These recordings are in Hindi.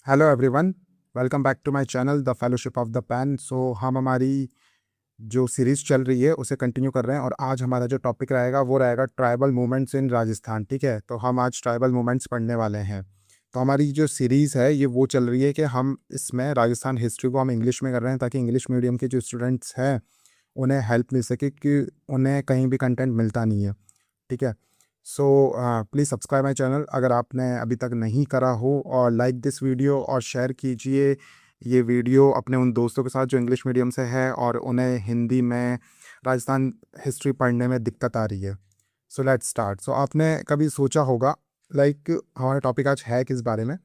Hello everyone, welcome back to my channel the fellowship of the pen. हम हमारी जो सीरीज़ चल रही है उसे कंटिन्यू कर रहे हैं और आज हमारा जो टॉपिक रहेगा वो रहेगा ट्राइबल मूवमेंट्स इन राजस्थान। ठीक है, तो हम आज ट्राइबल मूवमेंट्स पढ़ने वाले हैं। तो हमारी जो सीरीज़ है ये वो चल रही है कि हम इसमें राजस्थान हिस्ट्री को हम इंग्लिश में कर रहे हैं ताकि इंग्लिश मीडियम के जो स्टूडेंट्स हैं उन्हें हेल्प मिल सके कि उन्हें कहीं भी कंटेंट मिलता नहीं है। ठीक है, so please subscribe my channel अगर आपने अभी तक नहीं करा हो, और लाइक दिस वीडियो और शेयर कीजिए ये वीडियो अपने उन दोस्तों के साथ जो इंग्लिश मीडियम से है और उन्हें हिंदी में राजस्थान हिस्ट्री पढ़ने में दिक्कत आ रही है। So let's start. सो आपने कभी सोचा होगा हमारा टॉपिक आज है किस बारे में।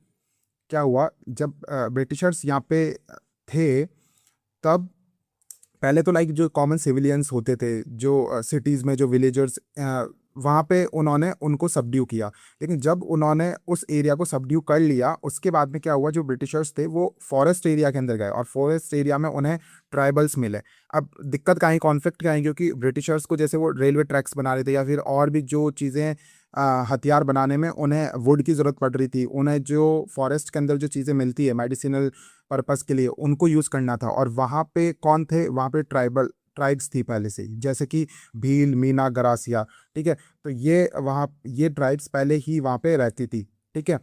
क्या हुआ जब ब्रिटिशर्स यहाँ पे थे, तब पहले तो जो कॉमन सिविलियंस होते थे जो सिटीज़ में जो विलेजर्स वहाँ पे उन्होंने उनको सबड्यू किया। लेकिन जब उन्होंने उस एरिया को सबड्यू कर लिया उसके बाद में क्या हुआ, जो ब्रिटिशर्स थे वो फॉरेस्ट एरिया के अंदर गए और फॉरेस्ट एरिया में उन्हें ट्राइबल्स मिले। अब दिक्कत कहाँ, कॉन्फ्लिक्ट कहाँ, क्योंकि ब्रिटिशर्स को जैसे वो रेलवे ट्रैक्स बना रहे थे या फिर और भी जो चीज़ें हथियार बनाने में उन्हें वुड की ज़रूरत पड़ रही थी, उन्हें जो फॉरेस्ट के अंदर जो चीज़ें मिलती है मेडिसिनल पर्पस के लिए उनको यूज़ करना था। और वहाँ पे कौन थे, वहाँ पे ट्राइब्स थी पहले से ही, जैसे कि भील, मीना, गरासिया। ठीक है, तो ये ट्राइब्स पहले ही वहाँ पे रहती थी। ठीक है,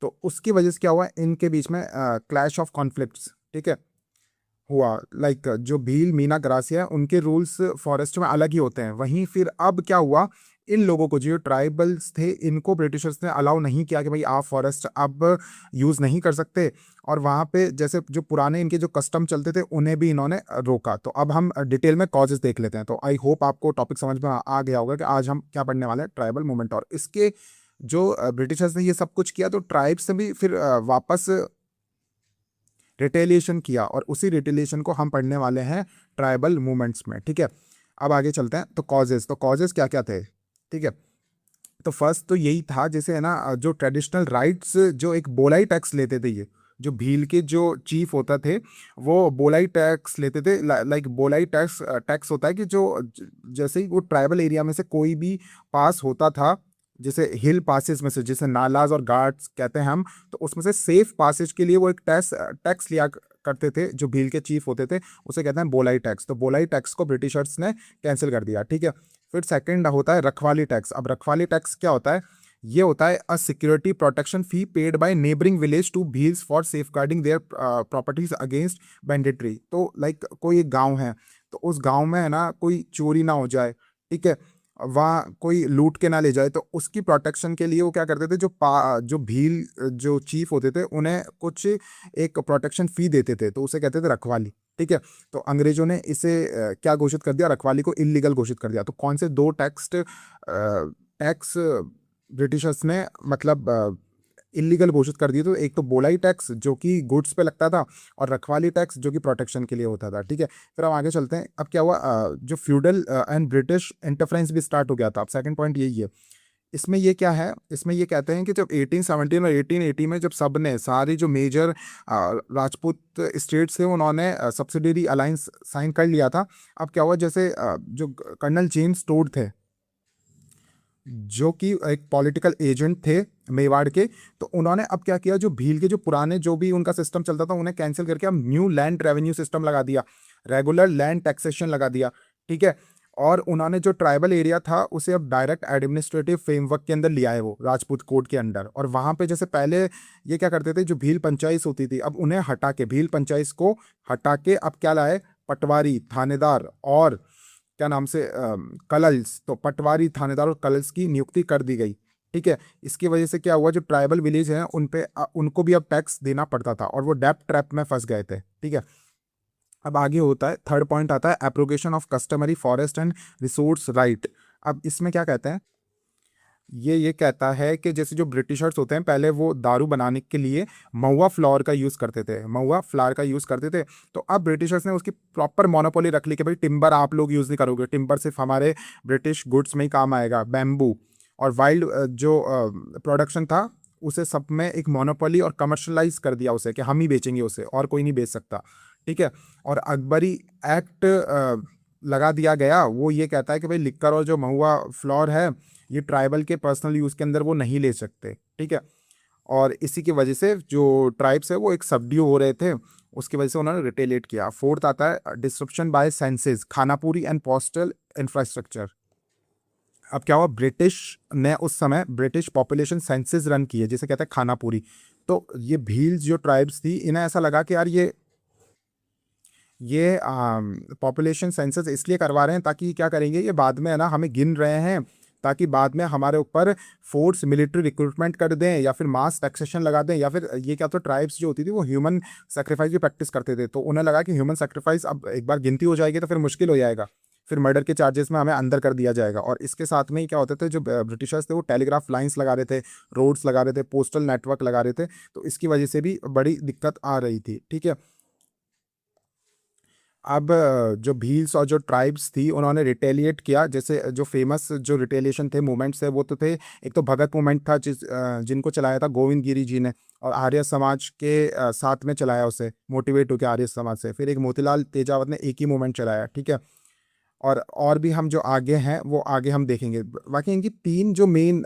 तो उसकी वजह से क्या हुआ, इनके बीच में क्लैश ऑफ कॉन्फ्लिक्ट्स, ठीक है, हुआ। जो भील, मीना, ग्रासिया है उनके रूल्स फॉरेस्ट में अलग ही होते हैं। वहीं फिर अब क्या हुआ, इन लोगों को जो ट्राइबल्स थे इनको ब्रिटिशर्स ने अलाउ नहीं किया कि भाई आप फॉरेस्ट अब यूज़ नहीं कर सकते। और वहाँ पे जैसे जो पुराने इनके जो कस्टम चलते थे उन्हें भी इन्होंने रोका। तो अब हम डिटेल में कॉजेज देख लेते हैं। तो आई होप आपको टॉपिक समझ में आ गया होगा कि आज हम क्या पढ़ने वाले हैं, ट्राइबल मूवमेंट। और इसके जो ब्रिटिशर्स ने ये सब कुछ किया तो ट्राइब्स ने भी फिर वापस रिटेलिएशन किया, और उसी रिटेलिएशन को हम पढ़ने वाले हैं ट्राइबल मूवमेंट्स में। ठीक है, अब आगे चलते हैं। तो कॉजेज क्या क्या थे। ठीक है, तो फर्स्ट तो यही था, जैसे है ना, जो ट्रेडिशनल राइट्स, जो एक बोलाई टैक्स लेते थे, ये जो भील के जो चीफ होता थे वो बोलाई टैक्स लेते थे। बोलाई टैक्स टैक्स होता है कि जैसे ही वो ट्राइबल एरिया में से कोई भी पास होता था, जैसे हिल पासेस में से, जैसे नालाज और घाट्स कहते हैं हम, तो उसमें से सेफ पासेज के लिए वो एक टैक्स टैक्स लिया करते थे। जो भील के चीफ होते थे उसे कहते हैं बोलाई टैक्स। तो बोलाई टैक्स को ब्रिटिशर्स ने कैंसिल कर दिया। ठीक है, फिर सेकंड होता है रखवाली टैक्स। अब रखवाली टैक्स क्या होता है, ये होता है a security protection fee paid by neighbouring village to Bhils for safeguarding their properties against banditry. तो कोई एक गांव है, तो उस गांव में है ना कोई चोरी ना हो जाए, ठीक है, वहाँ कोई लूट के ना ले जाए, तो उसकी प्रोटेक्शन के लिए वो क्या करते थे, जो भील जो चीफ होते थे उन्हें कुछ एक प्रोटेक्शन फी देते थे, तो उसे कहते थे रखवाली। ठीक है, तो अंग्रेजों ने इसे क्या घोषित कर दिया, रखवाली को इलीगल घोषित कर दिया। तो कौन से दो टैक्स ब्रिटिशर्स ने इलीगल घोषित कर दिए, तो एक तो बोलाई टैक्स जो कि गुड्स पे लगता था, और रखवाली टैक्स जो कि प्रोटेक्शन के लिए होता था। ठीक है, फिर हम आगे चलते हैं। अब क्या हुआ, जो फ्यूडल एंड ब्रिटिश इंटरफ्रेंस भी स्टार्ट हो गया था। अब सेकंड पॉइंट यही है। इसमें ये क्या है, इसमें ये कहते हैं कि जब 1817 और 1880 में जब सब ने सारी जो मेजर राजपूत स्टेट्स थे उन्होंने सब्सिडरी अलायंस साइन कर लिया था। अब क्या हुआ, जैसे जो कर्नल जेम्स टोड थे जो कि एक पॉलिटिकल एजेंट थे मेवाड़ के, तो उन्होंने अब क्या किया, जो भील के जो पुराने जो भी उनका सिस्टम चलता था उन्हें कैंसिल करके अब न्यू लैंड रेवेन्यू सिस्टम लगा दिया, रेगुलर लैंड टैक्सेशन लगा दिया। ठीक है, और उन्होंने जो ट्राइबल एरिया था उसे अब डायरेक्ट एडमिनिस्ट्रेटिव फ्रेमवर्क के अंदर लिया है, वो राजपूत कोड के अंडर। और वहां पे जैसे पहले ये क्या करते थे, जो भील पंचायत होती थी अब उन्हें हटा के, भील पंचायत को हटा के अब क्या लाए, पटवारी, थानेदार और क्या नाम से कलल्स। तो पटवारी, थानेदार और कलल्स की नियुक्ति कर दी गई। ठीक है, इसकी वजह से क्या हुआ, जो ट्राइबल विलेज हैं उन पे उनको भी अब टैक्स देना पड़ता था और वो डेप्ट ट्रैप में फंस गए थे। ठीक है, अब आगे होता है, थर्ड पॉइंट आता है abrogation of customary forest and resource right. अब इसमें क्या कहते हैं, ये कहता है कि जैसे जो ब्रिटिशर्स होते हैं पहले वो दारू बनाने के लिए महुआ फ्लावर का यूज़ करते थे, महुआ फ्लावर का यूज़ करते थे। तो अब ब्रिटिशर्स ने उसकी प्रॉपर मोनोपोली रख ली कि भाई टिम्बर आप लोग यूज़ नहीं करोगे, टिम्बर सिर्फ हमारे ब्रिटिश गुड्स में ही काम आएगा, बैम्बू और वाइल्ड जो प्रोडक्शन था उसे सब में एक मोनोपोली और कमर्शलाइज कर दिया उसे, कि हम ही बेचेंगे उसे और कोई नहीं बेच सकता। ठीक है, और अकबरी एक्ट लगा दिया गया, वो ये कहता है कि भाई लिक्कर और जो महुआ फ्लोर है ये ट्राइबल के पर्सनल यूज़ के अंदर वो नहीं ले सकते। ठीक है, और इसी की वजह से जो ट्राइब्स है वो एक सबड्यू हो रहे थे, उसकी वजह से उन्होंने रिटेलिएट किया। फोर्थ आता है डिस्ट्रप्शन बाय सेंसेस, खानापुरी एंड पोस्टल इंफ्रास्ट्रक्चर। अब क्या हुआ, ब्रिटिश ने उस समय ब्रिटिश पॉपुलेशन सेंसस रन किए जिसे कहते हैं खानापुरी। तो ये भील्स जो ट्राइब्स थी, इन्हें ऐसा लगा कि यार ये पॉपुलेशन सेंसस इसलिए करवा रहे हैं ताकि क्या करेंगे, ये बाद में है ना हमें गिन रहे हैं ताकि बाद में हमारे ऊपर फोर्स मिलिट्री रिक्रूटमेंट कर दें या फिर मास टैक्सेशन लगा दें, या फिर ये क्या, तो ट्राइब्स जो होती थी वो ह्यूमन सेक्रीफाइस की प्रैक्टिस करते थे, तो उन्हें लगा कि ह्यूमन सेक्रीफाइस अब एक बार गिनती हो जाएगी तो फिर मुश्किल हो जाएगा, फिर मर्डर के चार्जेस में हमें अंदर कर दिया जाएगा। और इसके साथ में ही क्या होते थे, जो ब्रिटिशर्स थे वो टेलीग्राफ लाइंस लगा रहे थे, रोड्स लगा रहे थे, पोस्टल नेटवर्क लगा रहे थे, तो इसकी वजह से भी बड़ी दिक्कत आ रही थी। ठीक है, अब जो भील्स और जो ट्राइब्स थी उन्होंने रिटेलिएट किया। जैसे जो फेमस जो रिटेलिएशन थे, मूवमेंट्स है, वो तो थे, एक तो भगत मूवमेंट था जिनको चलाया था गोविंद गिरी जी ने, और आर्य समाज के साथ में चलाया उसे, मोटिवेट होकर आर्य समाज से। फिर एक मोतीलाल तेजावत ने एक ही मूवमेंट चलाया। ठीक है, और भी हम जो आगे हैं वो आगे हम देखेंगे। बाकी इनकी तीन जो मेन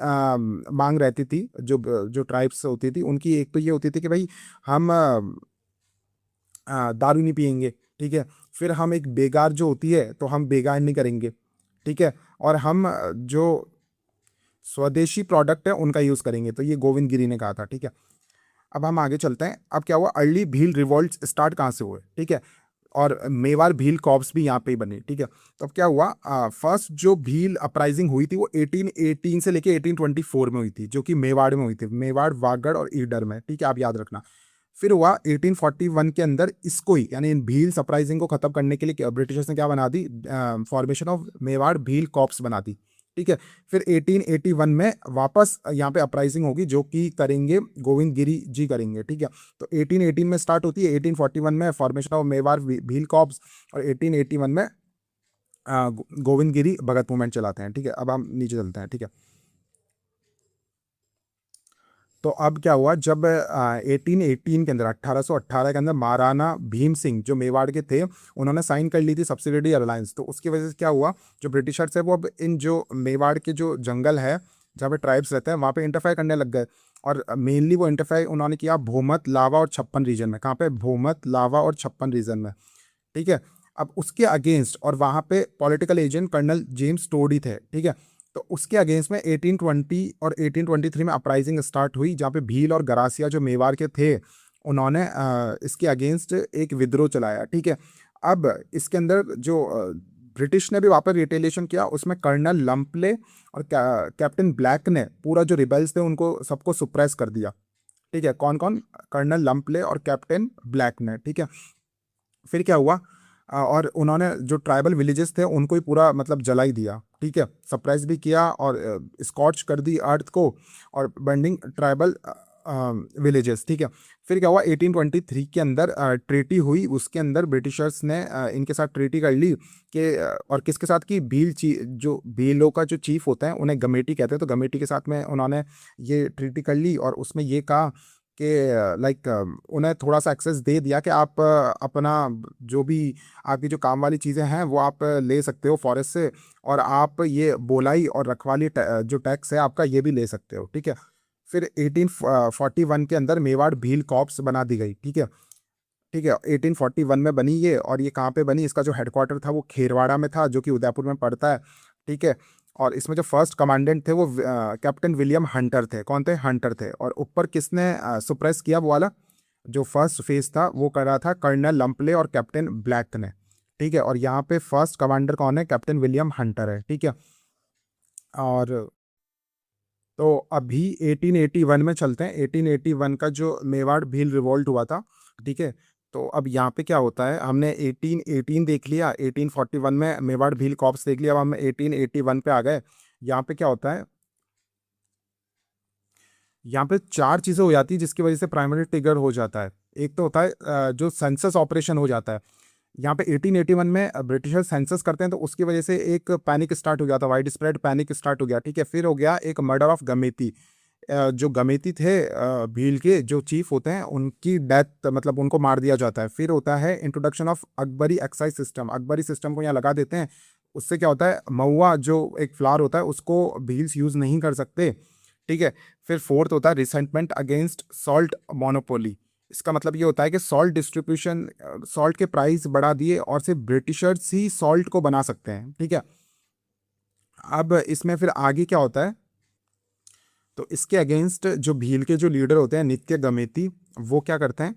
मांग रहती थी, जो ट्राइब्स होती थी उनकी, एक तो ये होती थी कि भाई हम दारू नहीं पियेंगे। ठीक है, फिर हम एक बेगार जो होती है तो हम बेगार नहीं करेंगे। ठीक है, और हम जो स्वदेशी प्रोडक्ट है उनका यूज़ करेंगे, तो ये गोविंद गिरी ने कहा था। ठीक है, अब हम आगे चलते हैं। अब क्या हुआ, अर्ली भील रिवॉल्ट स्टार्ट कहाँ से हुए। ठीक है, और मेवाड़ भील कॉर्प्स भी यहाँ पे ही बने। ठीक है, तो अब क्या हुआ, फर्स्ट जो भील अपराइजिंग हुई थी वो 1818 से लेके 1824 में हुई थी, जो कि मेवाड़ में हुई थी, मेवाड़, वागड़ और ईडर में। ठीक है, आप याद रखना। फिर हुआ 1841 के अंदर, इसको ही यानी इन भील अपराइजिंग को खत्म करने के लिए ब्रिटिशर्स ने क्या बना दी, formation of Mewar Bhil corps बना दी। ठीक है, फिर 1881 में वापस यहाँ पे अपराइजिंग होगी जो कि करेंगे गोविंद गिरी जी करेंगे। ठीक है, तो 1818 में स्टार्ट होती है, 1841 में formation of Mewar Bhil corps, और 1881 में गोविंद गिरी भगत मूवमेंट चलाते हैं। ठीक है, अब हम नीचे चलते हैं। ठीक है, तो अब क्या हुआ, जब 1818 के अंदर, 1818 के अंदर महाराणा भीम सिंह जो मेवाड़ के थे, उन्होंने साइन कर ली थी सब्सिडियरी अलायंस। तो उसकी वजह से क्या हुआ, जो ब्रिटिशर्स है वो अब इन जो मेवाड़ के जो जंगल है जहाँ पे ट्राइब्स रहते हैं वहाँ पे इंटरफेयर करने लग गए। और मेनली वो इंटरफेयर उन्होंने किया भूमत, लावा और छप्पन रीजन में। कहाँ पे, भूमत, लावा और छप्पन रीजन में। ठीक है, अब उसके अगेंस्ट, और वहाँ पे political agent colonel James Todi थे। ठीक है, तो उसके अगेंस्ट में 1820 और 1823 में अपराइजिंग स्टार्ट हुई, जहाँ पे भील और गरासिया जो मेवाड़ के थे उन्होंने इसके अगेंस्ट एक विद्रोह चलाया। ठीक है, अब इसके अंदर जो ब्रिटिश ने भी वापस रिटेलिएशन किया, उसमें कर्नल लम्पले और कैप्टन ब्लैक ने पूरा जो रिबेल्स थे उनको सबको सुप्रेस कर दिया। ठीक है, कौन कौन, कर्नल लम्पले और कैप्टन ब्लैक ने। ठीक है, फिर क्या हुआ, और उन्होंने जो ट्राइबल विलेजेस थे उनको ही पूरा मतलब जला ही दिया। ठीक है, सरप्राइज भी किया और स्कॉच कर दी अर्थ को, और बर्निंग ट्राइबल विलेजेस। ठीक है, फिर क्या हुआ, 1823 के अंदर ट्रीटी हुई, उसके अंदर ब्रिटिशर्स ने इनके साथ ट्रीटी कर ली कि और किसके साथ की, जो भीलों का जो चीफ होता है उन्हें गमेटी कहते हैं, तो गमेटी के साथ में उन्होंने ये ट्रीटी कर ली, और उसमें ये कहा कि लाइक उन्हें थोड़ा सा एक्सेस दे दिया कि आप अपना जो भी आपकी जो काम वाली चीज़ें हैं वो आप ले सकते हो फॉरेस्ट से, और आप ये बोलाई और रखवाली जो टैक्स है आपका ये भी ले सकते हो। ठीक है, फिर 1841 के अंदर मेवाड़ भील कॉर्प्स बना दी गई। ठीक है, ठीक है, 1841 में बनी ये, और ये कहाँ पे बनी, इसका जो हेडक्वार्टर था वो खेरवाड़ा में था, जो कि उदयपुर में पड़ता है। ठीक है, और इसमें जो फर्स्ट कमांडेंट थे वो कैप्टन विलियम हंटर थे। कौन थे, हंटर थे। और ऊपर किसने सुप्रेस किया वो वाला, जो फर्स्ट फेज था वो कर रहा था कर्नल लम्पले और कैप्टन ब्लैक ने। ठीक है, और यहाँ पे फर्स्ट कमांडर कौन है, कैप्टन विलियम हंटर है। ठीक है, और तो अभी 1881 में चलते हैं। 1881 का जो मेवाड़ भील रिवॉल्ट हुआ था। ठीक है, तो अब यहाँ पे क्या होता है, हमने 1818 देख लिया, 1841 में मेवाड़ भील कॉर्प्स देख लिया, अब हम 1881 पे आ गए। यहाँ पे क्या होता है, यहाँ पे चार चीज़ें हो जाती है जिसकी वजह से प्राइमरी ट्रिगर हो जाता है। एक तो होता है जो सेंसस ऑपरेशन हो जाता है। यहाँ पे 1881 में ब्रिटिशर्स सेंसस करते हैं, तो उसकी वजह से एक पैनिक स्टार्ट हो गया था, वाइड स्प्रेड पैनिक स्टार्ट हो गया। ठीक है, फिर हो गया एक मर्डर ऑफ गमेती। जो गमेती थे भील के जो चीफ होते हैं उनकी डेथ, मतलब उनको मार दिया जाता है। फिर होता है introduction of Akbari excise system, Akbari system को यहाँ लगा देते हैं। उससे क्या होता है, महुआ जो एक फ्लावर होता है उसको भील्स यूज़ नहीं कर सकते। ठीक है। फिर फोर्थ होता है रिसेंटमेंट अगेंस्ट सॉल्ट मोनोपोली। इसका मतलब ये होता है कि सॉल्ट डिस्ट्रीब्यूशन, सॉल्ट के प्राइस बढ़ा दिए और सिर्फ ब्रिटिशर्स ही सॉल्ट को बना सकते हैं, ठीक है। अब इसमें फिर आगे क्या होता है, तो इसके अगेंस्ट जो भील के जो लीडर होते हैं नित्य गमेती, वो क्या करते हैं,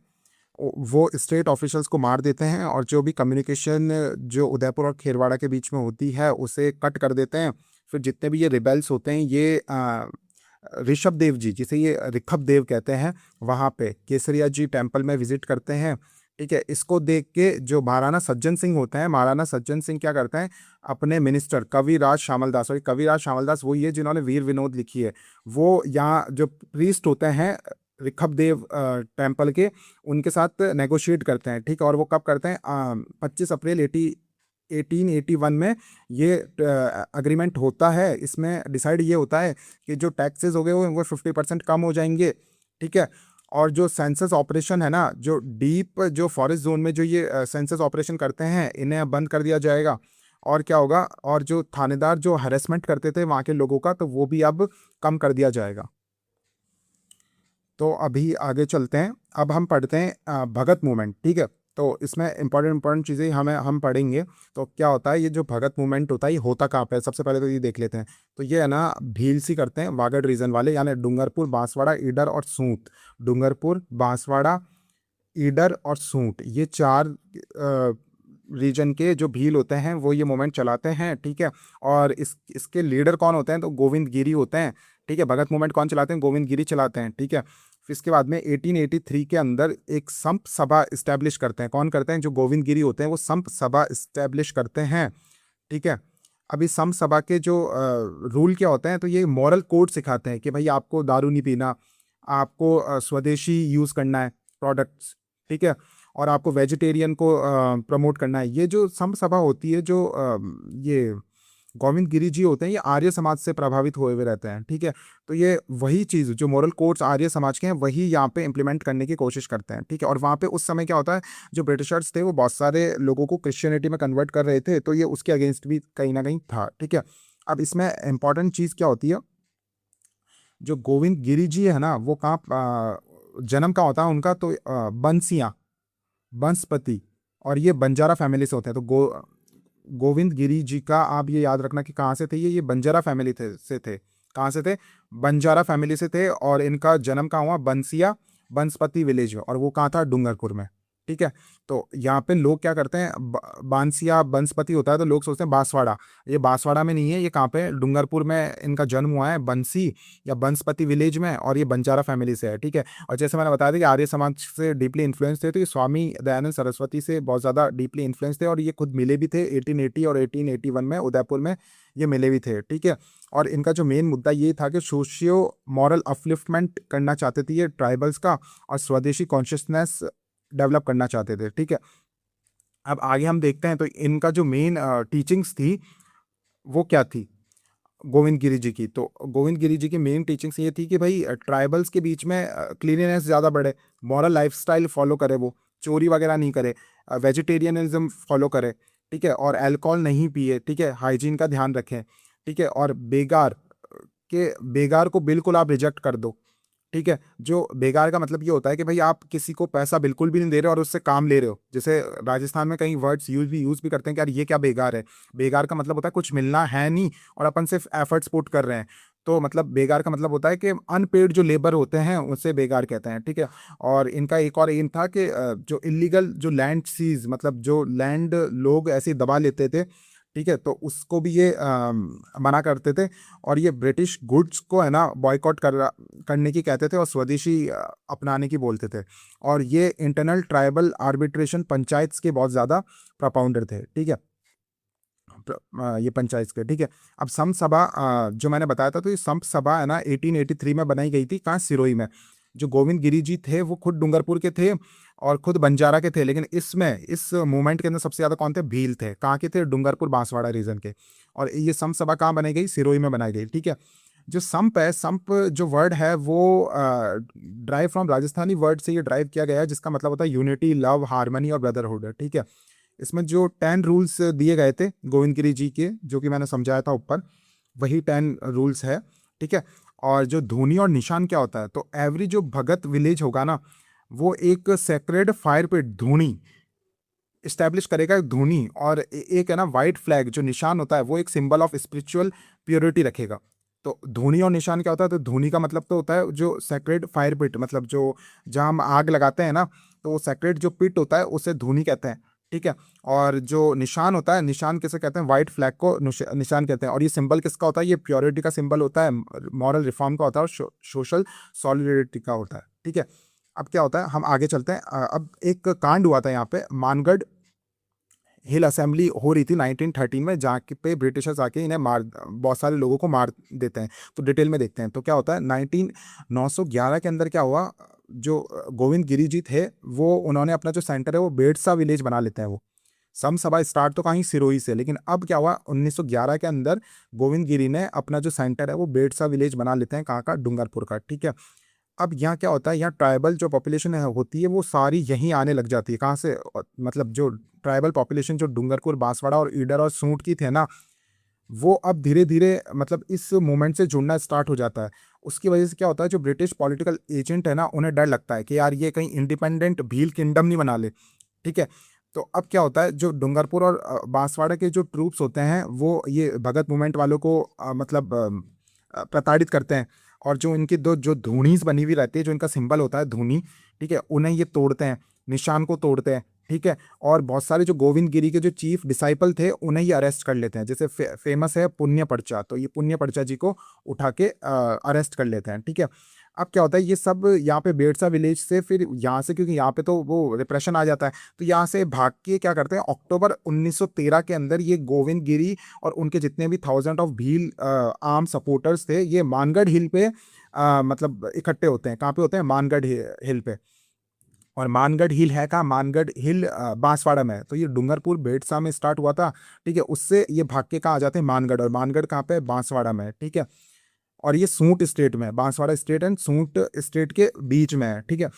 वो स्टेट ऑफिशियल्स को मार देते हैं और जो भी कम्युनिकेशन जो उदयपुर और खेरवाड़ा के बीच में होती है उसे कट कर देते हैं। फिर जितने भी ये रिबेल्स होते हैं, ये ऋषभ देव जी, जिसे ये ऋखभ देव कहते हैं, वहाँ पे केसरिया जी टेम्पल में विजिट करते हैं, ठीक है। इसको देख के जो महाराणा सज्जन सिंह होते हैं, महाराणा सज्जन सिंह क्या करते हैं, अपने मिनिस्टर कविराज श्यामलदास, और कविराज श्यामलदास वही है जिन्होंने वीर विनोद लिखी है, वो यहाँ जो प्रीस्ट होते हैं ऋखभ देव टेम्पल के, उनके साथ नेगोशिएट करते हैं, ठीक है। और वो कब करते हैं, 25 अप्रैल 1881 में ये अग्रीमेंट होता है। इसमें डिसाइड ये होता है कि जो टैक्सेस हो गए वो 50% कम हो जाएंगे, ठीक है। और जो सेंसस ऑपरेशन है ना, जो डीप जो फॉरेस्ट जोन में जो ये सेंसस ऑपरेशन करते हैं, इन्हें अब बंद कर दिया जाएगा। और क्या होगा, और जो थानेदार जो हरेसमेंट करते थे वहाँ के लोगों का, तो वो भी अब कम कर दिया जाएगा। तो अभी आगे चलते हैं, अब हम पढ़ते हैं भगत मूवमेंट, ठीक है। तो इसमें इंपॉर्टेंट चीज़ें हम पढ़ेंगे। तो क्या होता है, ये जो भगत मूवमेंट होता है ये होता कहाँ पे है, सबसे पहले तो ये देख लेते हैं। तो ये है ना भीलसी करते हैं वागड़ रीजन वाले, यानी डूंगरपुर, बांसवाड़ा, ईडर और सूंट। डूंगरपुर, बांसवाड़ा, ईडर और सूंट, ये 4 रीजन के जो भील होते हैं वो ये मूवमेंट चलाते हैं, ठीक है। और इसके लीडर कौन होते हैं, तो गोविंद गिरी होते हैं, ठीक है। भगत मूवमेंट कौन चलाते हैं, गोविंद गिरी चलाते हैं, ठीक है। फिर इसके बाद में 1883 के अंदर एक संप सभा इस्टेब्लिश करते हैं। कौन करते हैं, जो गोविंद गिरी होते हैं वो संप सभा इस्टेब्लिश करते हैं, ठीक है। अभी संप सभा के जो रूल क्या होते हैं, तो ये मॉरल कोड सिखाते हैं कि भाई आपको दारू नहीं पीना, आपको स्वदेशी यूज़ करना है प्रोडक्ट्स, ठीक है। और आपको वेजिटेरियन को प्रमोट करना है। ये जो संप सभा होती है, जो ये गोविंद गिरी जी होते हैं, ये आर्य समाज से प्रभावित हुए हुए रहते हैं, ठीक है। तो ये वही चीज़ जो मॉरल कोड्स आर्य समाज के हैं वही यहाँ पे इम्प्लीमेंट करने की कोशिश करते हैं, ठीक है। और वहाँ पे उस समय क्या होता है, जो ब्रिटिशर्स थे वो बहुत सारे लोगों को क्रिश्चियनिटी में कन्वर्ट कर रहे थे, तो ये उसके अगेंस्ट भी कहीं ना कहीं था, ठीक है। अब इसमें इंपॉर्टेंट चीज़ क्या होती है, जो गोविंद गिरी जी है ना, वो कहाँ जन्म का होता है उनका, तो बंसिया, बंसपति, और ये बंजारा फैमिली से होते हैं। तो गोविंद गिरी जी का आप ये याद रखना कि कहाँ से थे ये बंजारा फैमिली से थे। कहाँ से थे, बंजारा फैमिली से थे। और इनका जन्म कहाँ हुआ, बंसिया बंसपति विलेज में, और वो कहाँ था, डूंगरपुर में, ठीक है। तो यहाँ पे लोग क्या करते हैं, बांसिया बंसपति होता है तो लोग सोचते हैं बांसवाड़ा, ये बांसवाड़ा में नहीं है, ये कहाँ पे, डूंगरपुर में इनका जन्म हुआ है, बंसी या बंसपति विलेज में, और ये बंजारा फैमिली से है, ठीक है। और जैसे मैंने बताया था कि आर्य समाज से डीपली इन्फ्लुएंस थे, तो ये स्वामी दयानंद सरस्वती से बहुत ज़्यादा डीपली इन्फ्लुएंस थे, और ये खुद मिले भी थे 1880 और 1881 में उदयपुर में ये मिले भी थे, ठीक है। और इनका जो मेन मुद्दा ये था कि सोशियो मॉरल अपलिफ्टमेंट करना चाहते थे ये ट्राइबल्स का, और स्वदेशी कॉन्शियसनेस डेवलप करना चाहते थे, ठीक है। अब आगे हम देखते हैं, तो इनका जो मेन टीचिंग्स थी वो क्या थी, गोविंद गिरी जी की। तो गोविंद गिरी जी की मेन टीचिंग्स ये थी कि भाई ट्राइबल्स के बीच में क्लीनिनेस ज़्यादा बढ़े, मॉरल लाइफस्टाइल फॉलो करे, वो चोरी वगैरह नहीं करे, वेजिटेरियनिज्म फॉलो करे, ठीक है। और अल्कोहल नहीं पिए, ठीक है, हाइजीन का ध्यान रखें, ठीक है। और बेगार को बिल्कुल आप रिजेक्ट कर दो, ठीक है। जो बेगार का मतलब ये होता है कि भाई आप किसी को पैसा बिल्कुल भी नहीं दे रहे और उससे काम ले रहे हो। जैसे राजस्थान में कई वर्ड्स यूज भी करते हैं कि यार ये क्या बेगार है। बेगार का मतलब होता है कुछ मिलना है नहीं और अपन सिर्फ एफर्ट्स पुट कर रहे हैं। तो मतलब बेगार का मतलब होता है कि अनपेड जो लेबर होते हैं उसे बेगार कहते हैं, ठीक है। और इनका एक और एम था कि जो इलीगल जो लैंड सीज, मतलब जो लैंड लोग ऐसे दबा लेते थे, ठीक है, तो उसको भी ये मना करते थे। और ये ब्रिटिश गुड्स को है ना बॉयकॉट करने की कहते थे और स्वदेशी अपनाने की बोलते थे। और ये इंटरनल ट्राइबल आर्बिट्रेशन पंचायत्स के बहुत ज़्यादा प्रोपाउंडर थे, ठीक है, ये पंचायत के, ठीक है। अब संप सभा जो मैंने बताया था, तो ये संप सभा है ना 1883 में बनाई गई थी, कहाँ, सिरोही में। जो गोविंद गिरी जी थे वो खुद डूंगरपुर के थे और खुद बंजारा के थे, लेकिन इस मूवमेंट के अंदर सबसे ज़्यादा कौन थे, भील थे। कहाँ के थे, डूंगरपुर बांसवाड़ा रीजन के। और ये संप सभा कहाँ बनाई गई, सिरोही में बनाई गई, ठीक है। जो संप है, संप जो वर्ड है वो ड्राइव फ्रॉम राजस्थानी वर्ड से ये ड्राइव किया गया है, जिसका मतलब होता है यूनिटी, लव, हार्मनी और ब्रदरहुड, ठीक है। इसमें जो 10 रूल्स दिए गए थे गोविंद गिरी जी के, जो कि मैंने समझाया था ऊपर, वही 10 रूल्स है, ठीक है। और जो धूनी और निशान क्या होता है, तो एवरी जो भगत विलेज होगा ना, वो एक सेक्रेड फायर पिट धूनी इस्टेब्लिश करेगा, एक धूनी, और एक है ना वाइट फ्लैग जो निशान होता है वो एक सिंबल ऑफ स्पिरिचुअल प्योरिटी रखेगा। तो धूनी और निशान क्या होता है, तो धूनी का मतलब तो होता है जो सेक्रेड फायर पिट, मतलब जो जहाँ हम आग लगाते हैं ना, तो वो सेक्रेड जो पिट होता है उसे धूनी कहते हैं, ठीक है। और जो निशान होता है, निशान किसे कहते हैं, वाइट फ्लैग को निशान कहते हैं। और ये सिंबल किसका होता है, ये प्योरिटी का सिंबल होता है, मॉरल रिफॉर्म का होता है, और सोशल सॉलिडरिटी का होता है, ठीक है। अब क्या होता है, हम आगे चलते हैं। अब एक कांड हुआ था यहाँ पे, मानगढ़ हिल असेंबली हो रही थी 1913 में, जहाँ पे ब्रिटिशर्स आके इन्हें मार, बहुत सारे लोगों को मार देते हैं। तो डिटेल में देखते हैं। तो क्या होता है, 911 के अंदर क्या हुआ, जो गोविंद गिरी जी थे, वो उन्होंने अपना जो सेंटर है वो बेड़सा विलेज बना लेते हैं। वो सम सभा स्टार्ट तो कहीं सिरोही से, लेकिन अब क्या हुआ, 1911 के अंदर गोविंद गिरी ने अपना जो सेंटर है वो बेड़सा विलेज बना लेते हैं, कहाँ का, डूंगरपुर का, ठीक है। अब यहाँ क्या होता है, यहाँ ट्राइबल जो पॉपुलेशन है होती है वो सारी यहीं आने लग जाती है। कहाँ से, मतलब जो ट्राइबल पॉपुलेशन जो डूंगरपुर, बांसवाड़ा और ईडर और सूंट की थे ना, वो अब धीरे धीरे मतलब इस मूवमेंट से जुड़ना स्टार्ट हो जाता है। उसकी वजह से क्या होता है, जो ब्रिटिश पॉलिटिकल एजेंट है ना, उन्हें डर लगता है कि यार ये कहीं इंडिपेंडेंट भील किंगडम नहीं बना ले, ठीक है। तो अब क्या होता है, जो डूंगरपुर और बांसवाड़ा के जो ट्रूप्स होते हैं वो ये भगत मूवमेंट वालों को मतलब प्रताड़ित करते हैं। और जो इनकी दो जो धूनीस बनी हुई रहती है, जो इनका सिंबल होता है धूनी, ठीक है, उन्हें ये तोड़ते हैं, निशान को तोड़ते हैं, ठीक है। और बहुत सारे जो गोविंद गिरी के जो चीफ डिसाइपल थे उन्हें ये अरेस्ट कर लेते हैं। जैसे फेमस है पुण्य पर्चा, तो ये पुण्य पर्चा जी को उठा के अरेस्ट कर लेते हैं, ठीक है। अब क्या होता है, ये सब यहाँ पे बेड़सा विलेज से, फिर यहाँ से, क्योंकि यहाँ पे तो वो रिप्रेशन आ जाता है, तो यहाँ से भाग के क्या करते हैं, अक्टूबर 1913 के अंदर ये गोविंद गिरी और उनके जितने भी thousand of Bhil arm supporters थे, ये मानगढ़ हिल पे मतलब इकट्ठे होते हैं। कहाँ पे होते हैं, मानगढ़ हिल पे। और मानगढ़ हिल है कहाँ, मानगढ़ हिल बांसवाड़ा में है। तो ये डूंगरपुर बेड़सा में स्टार्ट हुआ था, ठीक है। उससे ये भाग के कहाँ आ जाते हैं, मानगढ़, और मानगढ़ कहाँ पे, बांसवाड़ा में है, ठीक है। और ये सूट स्टेट में है, Banswara state and suit state के बीच में है, ठीक है।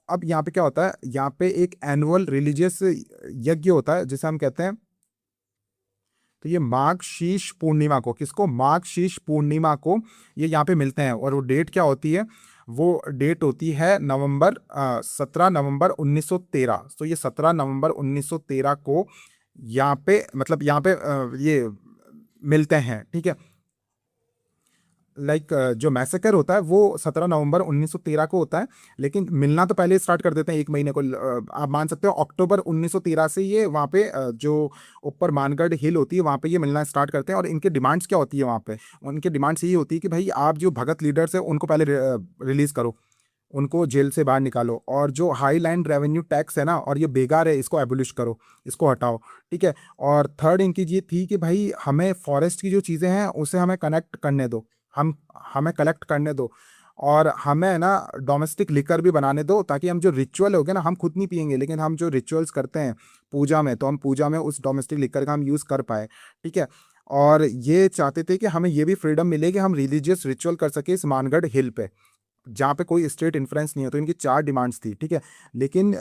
अब यहाँ पे क्या होता है, यहाँ पे एक एनुअल रिलीजियस यज्ञ होता है जिसे हम कहते हैं, तो ये माघ शीश पूर्णिमा को, किसको, माघ शीश पूर्णिमा को ये यहाँ पे मिलते हैं। और वो डेट क्या होती है, वो डेट होती है 17 नवंबर 1913। तो ये 17 नवंबर 1913 को यहाँ पे, मतलब यहाँ पे ये मिलते हैं, ठीक है। लाइक जो मैसेकर होता है वो 17 नवंबर 1913 को होता है, लेकिन मिलना तो पहले स्टार्ट कर देते हैं, एक महीने को। आप मान सकते हो अक्टूबर 1913 से ये वहाँ पे जो ऊपर मानगढ़ हिल होती है वहाँ पे ये मिलना स्टार्ट करते हैं। और इनके डिमांड्स क्या होती है वहाँ पे, उनकी डिमांड्स यही होती है कि भाई आप जो भगत लीडर्स है उनको पहले रिलीज करो, उनको जेल से बाहर निकालो, और जो हाई लैंड रेवेन्यू टैक्स है ना, और ये बेकार है, इसको एबोलिश करो, इसको हटाओ, ठीक है। और थर्ड इनकी ये थी कि भाई हमें फॉरेस्ट की जो चीज़ें हैं उसे हमें कनेक्ट करने दो, हम हमें कलेक्ट करने दो, और हमें ना डोमेस्टिक लिकर भी बनाने दो, ताकि हम जो रिचुअल हो गए ना, हम खुद नहीं पियेंगे, लेकिन हम जो रिचुअल्स करते हैं पूजा में, तो हम पूजा में उस डोमेस्टिक लिकर का हम यूज़ कर पाए, ठीक है। और ये चाहते थे कि हमें ये भी फ्रीडम मिले कि हम रिलीजियस रिचुअल कर सके इस मानगढ़ हिल पे, जहाँ पे कोई स्टेट इन्फ्लुएंस नहीं है। तो इनकी 4 डिमांड्स थी, ठीक है। लेकिन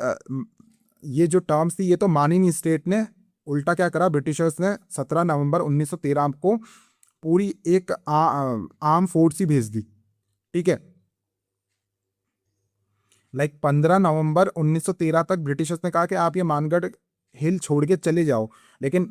ये जो टर्म्स थी ये तो मानी नहीं स्टेट ने। उल्टा क्या करा, ब्रिटिशर्स ने 17 नवंबर 1913 को पूरी एक आर्म फोर्स ही भेज दी, ठीक है। लाइक 15 नवंबर 1913 तक ब्रिटिशर्स ने कहा कि आप ये मानगढ़ हिल छोड़ के चले जाओ, लेकिन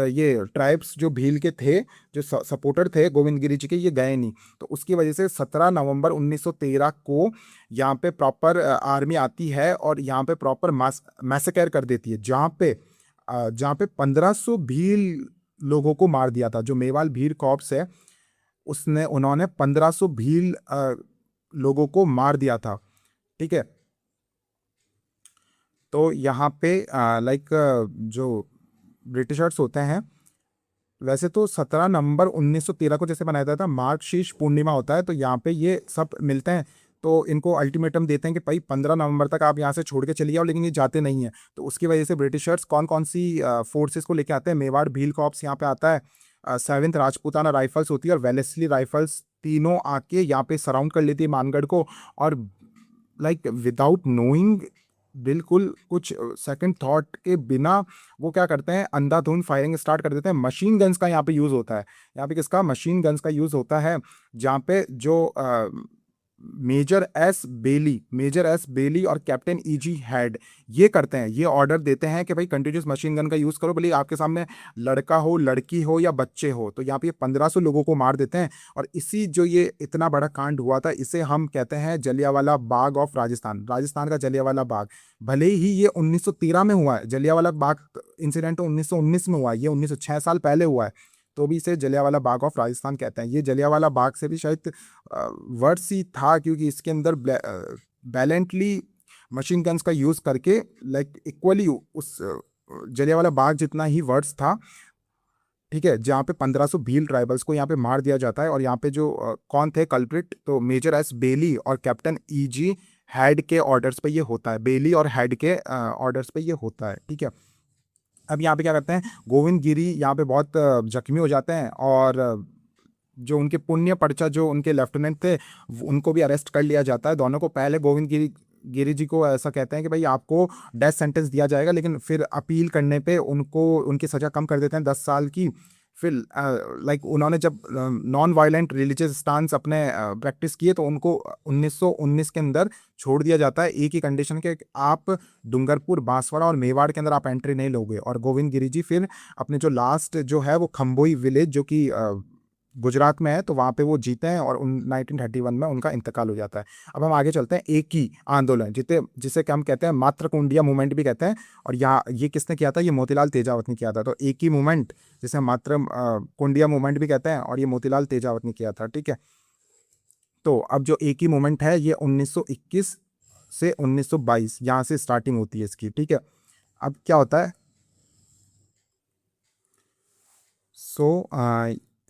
ये ट्राइब्स जो भील के थे, जो सपोर्टर थे गोविंद गिरी जी के, ये गए नहीं। तो उसकी वजह से 17 नवंबर 1913 को यहाँ पे प्रॉपर आर्मी आती है और यहाँ पे प्रॉपर मैसेकर कर देती है, जहाँ पे 1500 भील लोगों को मार दिया था। जो मेवाल भील कॉर्प्स है उन्होंने 1500 भील लोगों को मार दिया था, ठीक है। तो यहाँ पे लाइक जो ब्रिटिशर्स होते हैं, वैसे तो 17 नवंबर 1913 को जैसे बनाया था मार्गशीर्ष पूर्णिमा होता है, तो यहाँ पे ये सब मिलते हैं। तो इनको अल्टीमेटम देते हैं कि भाई 15 नवंबर तक आप यहाँ से छोड़ के चलिए आओ, लेकिन ये जाते नहीं हैं। तो उसकी वजह से ब्रिटिशर्स कौन कौन सी फोर्सेस को लेके आते हैं, मेवाड़ भील कॉर्प्स यहाँ पे आता है, 7th राजपूताना राइफल्स होती है, और वेलेस्ली राइफल्स, तीनों आके यहाँ पे सराउंड कर लेती है मानगढ़ को। और लाइक विदाउट नोइंग बिल्कुल कुछ सेकंड थॉट के बिना वो क्या करते हैं, अंधाधुंध फायरिंग स्टार्ट कर देते हैं। मशीन गन्स का यहाँ पे यूज़ होता है। यहाँ पे किसका, मशीन गन्स का यूज़ होता है, जहाँ पे जो मेजर एस बेली और कैप्टन ईजी हेड ये करते हैं, ये ऑर्डर देते हैं कि भाई कंटिन्यूस मशीन गन का यूज़ करो, भले आपके सामने लड़का हो, लड़की हो या बच्चे हो। तो यहाँ पे ये 1500 लोगों को मार देते हैं। और इसी जो ये इतना बड़ा कांड हुआ था, इसे हम कहते हैं जलियांवाला बाग ऑफ राजस्थान, राजस्थान का जलियांवाला बाग। भले ही ये 1913 में हुआ है, जलियांवाला बाग इंसिडेंट तो 1919 में हुआ है, ये 1906 साल पहले हुआ है, तो भी इसे जलियांवाला बाग ऑफ राजस्थान कहते हैं। ये जलियांवाला बाग से भी शायद वर्ड्स ही था, क्योंकि इसके अंदर बैलेंटली मशीन गन्स का यूज़ करके लाइक इक्वली उस जलियांवाला बाग जितना ही वर्ड्स था, ठीक है, जहाँ पे 1500 भील ट्राइबल्स को यहाँ पे मार दिया जाता है। और यहाँ पे जो कौन थे कल्प्रिट, तो मेजर एस बेली और कैप्टन ईजी हेड के ऑर्डर्स पे ये होता है, बेली और हेड के ऑर्डर्स पे ये होता है, ठीक है। अब यहाँ पे क्या करते हैं, गोविंद गिरी यहाँ पे बहुत जख्मी हो जाते हैं, और जो उनके पुण्य पर्चा जो उनके लेफ्टिनेंट थे उनको भी अरेस्ट कर लिया जाता है, दोनों को। पहले गोविंद गिरी जी को ऐसा कहते हैं कि भाई आपको डेथ सेंटेंस दिया जाएगा, लेकिन फिर अपील करने पे उनको उनकी सज़ा कम कर देते हैं 10 साल की। फिर लाइक उन्होंने जब नॉन वायलेंट रिलीजियस स्टांस अपने प्रैक्टिस किए, तो उनको 1919 के अंदर छोड़ दिया जाता है, एक ही कंडीशन के, आप डूंगरपुर, बांसवाड़ा और मेवाड़ के अंदर आप एंट्री नहीं लोगे। और गोविंद गिरी जी फिर अपने जो लास्ट जो है वो खम्बोई विलेज जो कि गुजरात में है, तो वहाँ पे वो जीते हैं, और 1931 में उनका इंतकाल हो जाता है। अब हम आगे चलते हैं, एक ही आंदोलन जिसे हम कहते हैं मातृकुंडिया मूवमेंट भी कहते हैं। और यहाँ ये किसने किया था, ये मोतीलाल तेजावत ने किया था। तो एक ही मूवमेंट जिसे मातृ कुंडिया मूवमेंट भी कहते हैं, और ये मोतीलाल तेजावत ने किया था, ठीक है। तो अब जो एक ही मूवमेंट है, ये 1921 से 1922 यहाँ से स्टार्टिंग होती है इसकी, ठीक है। अब क्या होता है, सो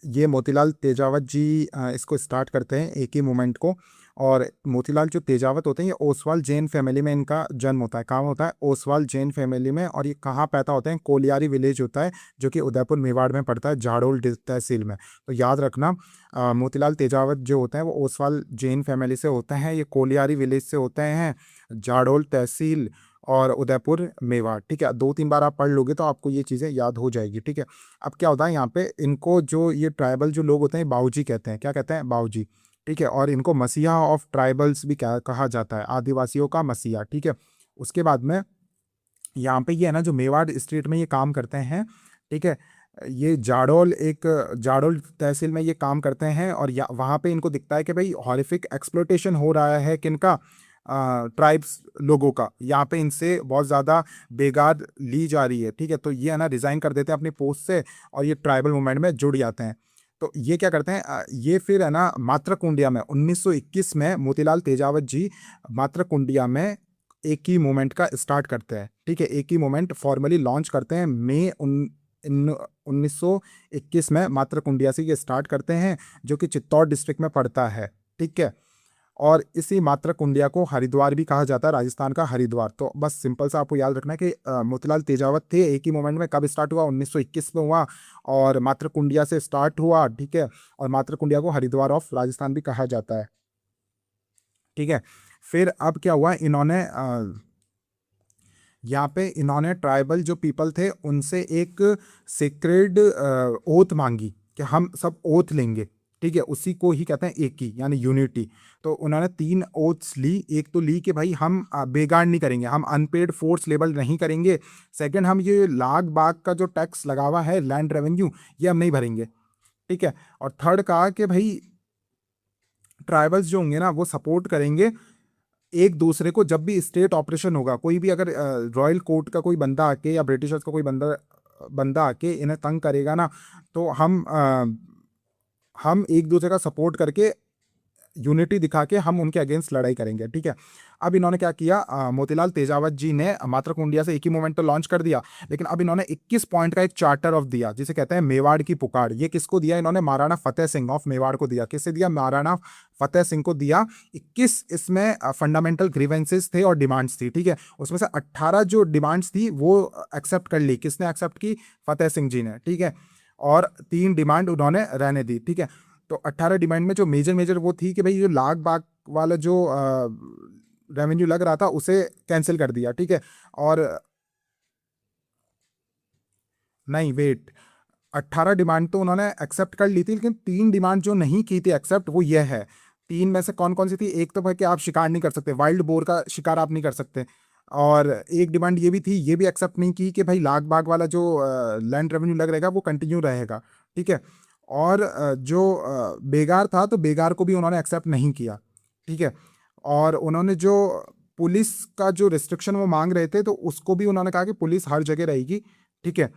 ये मोतीलाल तेजावत जी इसको स्टार्ट करते हैं एक ही मूवमेंट को। और मोतीलाल जो तेजावत होते हैं, ये ओसवाल जैन फैमिली में इनका जन्म होता है। कहाँ होता है, ओसवाल जैन फैमिली में। और ये कहाँ पैदा होते हैं, कोलियारी विलेज होता है, जो कि उदयपुर मेवाड़ में पड़ता है, झाड़ोल तहसील में। तो याद रखना, मोतीलाल तेजावत जो होते हैं वो ओसवाल जैन फैमिली से होते हैं, ये कोलियारी विलेज से होते हैं, झाड़ोल तहसील और उदयपुर मेवाड़, ठीक है। 2-3 बार आप पढ़ लोगे तो आपको ये चीज़ें याद हो जाएगी, ठीक है। अब क्या होता है यहाँ पे, इनको जो ये ट्राइबल जो लोग होते हैं बाऊजी कहते हैं, क्या कहते हैं, बाऊजी, ठीक है। और इनको मसीहा ऑफ ट्राइबल्स भी क्या कहा जाता है, आदिवासियों का मसीहा, ठीक है। उसके बाद में यहाँ पे ये है ना, जो मेवाड़ स्टेट में ये काम करते हैं, ठीक है, ये जाडोल तहसील में ये काम करते हैं। और वहाँ पे इनको दिखता है कि भाई हॉरिफिक एक्सप्लोटेशन हो रहा है किनका, ट्राइब्स लोगों का, यहाँ पे इनसे बहुत ज़्यादा बेगार ली जा रही है, ठीक है। तो ये है ना रिज़ाइन कर देते हैं अपनी पोस्ट से, और ये ट्राइबल मूवमेंट में जुड़ जाते हैं। तो ये क्या करते हैं, ये फिर है ना मातृकुंडिया में 1921 में मोतीलाल तेजावत जी मातृकुंडिया में एक ही मूवमेंट का स्टार्ट करते हैं, ठीक है। एक ही मूवमेंट फॉर्मली लॉन्च करते हैं मई 1921 में मातृकुंडिया से ये स्टार्ट करते हैं, जो कि चित्तौड़ डिस्ट्रिक्ट में पड़ता है, ठीक है। और इसी मातृकुंडिया को हरिद्वार भी कहा जाता है, राजस्थान का हरिद्वार। तो बस सिंपल सा आपको याद रखना है कि मोतीलाल तेजावत थे एक ही मोमेंट में, कब स्टार्ट हुआ, 1921 में हुआ, और मातृकुंडिया से स्टार्ट हुआ, ठीक है। और मातृकुंडिया को हरिद्वार ऑफ राजस्थान भी कहा जाता है, ठीक है। फिर अब क्या हुआ, इन्होंने यहाँ पे इन्होंने ट्राइबल जो पीपल थे उनसे एक सीक्रेट ओथ मांगी कि हम सब ओथ लेंगे, ठीक है। उसी को ही कहते हैं एक ही, यानी यूनिटी। तो उन्होंने 3 ओथ्स ली। एक तो ली कि भाई हम बेगार नहीं करेंगे, हम अनपेड फोर्स लेबल नहीं करेंगे। सेकंड, हम ये लाग बाग का जो टैक्स लगा हुआ है, लैंड रेवेन्यू, ये हम नहीं भरेंगे, ठीक है। और थर्ड कहा कि भाई ट्राइबल्स जो होंगे ना वो सपोर्ट करेंगे एक दूसरे को। जब भी स्टेट ऑपरेशन होगा, कोई भी अगर रॉयल कोर्ट का कोई बंदा आके या ब्रिटिशर्स का कोई बंदा बंदा आके इन्हें तंग करेगा ना, तो हम एक दूसरे का सपोर्ट करके यूनिटी दिखा के हम उनके अगेंस्ट लड़ाई करेंगे, ठीक है। अब इन्होंने क्या किया, मोतीलाल तेजावत जी ने मातृकुंडिया से एक ही मूवमेंट तो लॉन्च कर दिया, लेकिन अब इन्होंने 21 पॉइंट का एक चार्टर ऑफ दिया, जिसे कहते हैं मेवाड़ की पुकार। ये किसको दिया इन्होंने, महाराणा फतेह सिंह ऑफ मेवाड़ को दिया। किससे दिया, महाराणा फतेह सिंह को दिया। 21 इसमें फंडामेंटल ग्रीवेंसेस थे और डिमांड्स थी, ठीक है। उसमें से 18 जो डिमांड्स थी वो एक्सेप्ट कर ली। किसने एक्सेप्ट की, फतेह सिंह जी ने, ठीक है। और 3 डिमांड उन्होंने रहने दी, ठीक है। तो 18 डिमांड में जो मेजर वो थी कि भाई जो लाग बाग वाला जो रेवेन्यू लग रहा था उसे कैंसिल कर दिया, ठीक है। और नहीं वेट, 18 डिमांड तो उन्होंने एक्सेप्ट कर ली थी, लेकिन 3 डिमांड जो नहीं की थी एक्सेप्ट वो ये है। 3 में से कौन कौन सी थी? एक तो भाई कि आप शिकार नहीं कर सकते, वाइल्ड बोर का शिकार आप नहीं कर सकते। और एक डिमांड ये भी थी, ये भी एक्सेप्ट नहीं की कि भाई लाख बाग वाला जो लैंड रेवेन्यू लग रहेगा वो कंटिन्यू रहेगा, ठीक है। और जो बेगार था तो बेगार को भी उन्होंने एक्सेप्ट नहीं किया, ठीक है। और उन्होंने जो पुलिस का जो रिस्ट्रिक्शन वो मांग रहे थे तो उसको भी उन्होंने कहा कि पुलिस हर जगह रहेगी, ठीक है।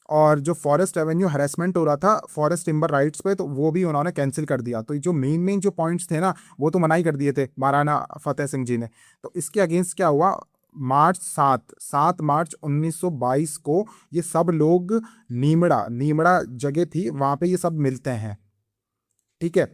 और जो फॉरेस्ट रेवेन्यू हरेसमेंट हो रहा था फॉरेस्ट टिम्बर राइट्स पे, तो वो भी उन्होंने कैंसिल कर दिया। तो जो मेन मेन जो पॉइंट्स थे ना वो तो मना ही कर दिए थे महाराणा फतेह सिंह जी ने। तो इसके अगेंस्ट क्या हुआ, मार्च 7 मार्च 1922 को ये सब लोग नीमड़ा नीमड़ा जगह थी वहां पे ये सब मिलते हैं, ठीक है।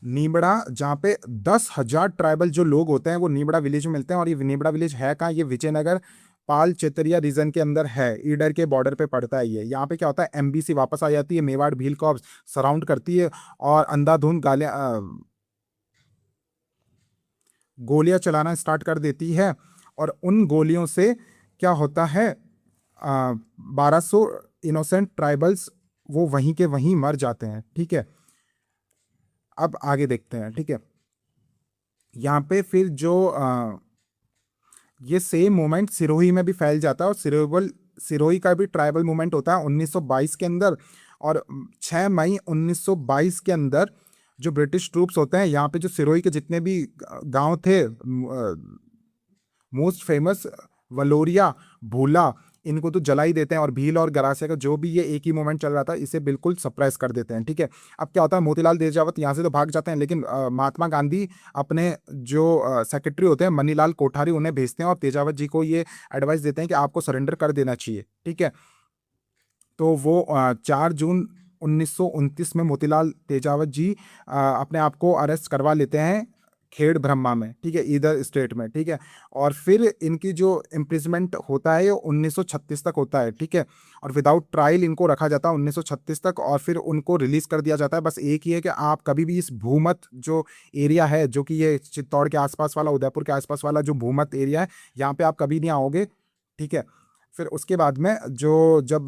नीमड़ा जहाँ पे 10,000 ट्राइबल जो लोग होते हैं वो नीमड़ा विलेज में मिलते हैं। और ये नीमड़ा विलेज है कहाँ? ये विजयनगर पाल चेतरिया रीजन के अंदर है, ईडर के बॉर्डर पे पड़ता है ये। यहाँ पे क्या होता है, एमबीसी वापस आ जाती है, मेवाड़ भील को सराउंड करती है और अंधाधुंध गोलियां चलाना स्टार्ट कर देती है। और उन गोलियों से क्या होता है, 1200 इनोसेंट ट्राइबल्स वो वहीं के वहीं मर जाते हैं, ठीक है। अब आगे देखते हैं, ठीक है। यहाँ पे फिर जो ये सेम मूवमेंट सिरोही में भी फैल जाता है और सिरोही का भी ट्राइबल मूवमेंट होता है 1922 के अंदर। और 6 मई 1922 के अंदर जो ब्रिटिश ट्रूप्स होते हैं यहाँ पे, जो सिरोही के जितने भी गांव थे, मोस्ट फेमस वलोरिया, भूला, इनको तो जला ही देते हैं। और भील और गरासिया का जो भी ये एक ही मोमेंट चल रहा था इसे बिल्कुल सप्रेस कर देते हैं, ठीक है। अब क्या होता है, मोतीलाल देजावत यहाँ से तो भाग जाते हैं, लेकिन महात्मा गांधी अपने जो सेक्रेटरी होते हैं मनीलाल कोठारी उन्हें भेजते हैं और तेजावत जी को ये एडवाइस देते हैं कि आपको सरेंडर कर देना चाहिए, ठीक है। तो वो 4 जून 1929 में मोतीलाल तेजावत जी अपने आप को अरेस्ट करवा लेते हैं खेड़ ब्रह्मा में, ठीक है, इधर स्टेट में, ठीक है। और फिर इनकी जो इम्प्रिजमेंट होता है ये 1936 तक होता है, ठीक है। और विदाउट ट्रायल इनको रखा जाता है 1936 तक और फिर उनको रिलीज कर दिया जाता है। बस एक ही है कि आप कभी भी इस भूमत जो एरिया है, जो कि ये चित्तौड़ के आसपास वाला, उदयपुर के आसपास वाला जो भूमत एरिया है, यहाँ पे आप कभी नहीं आओगे, ठीक है। फिर उसके बाद में जो जब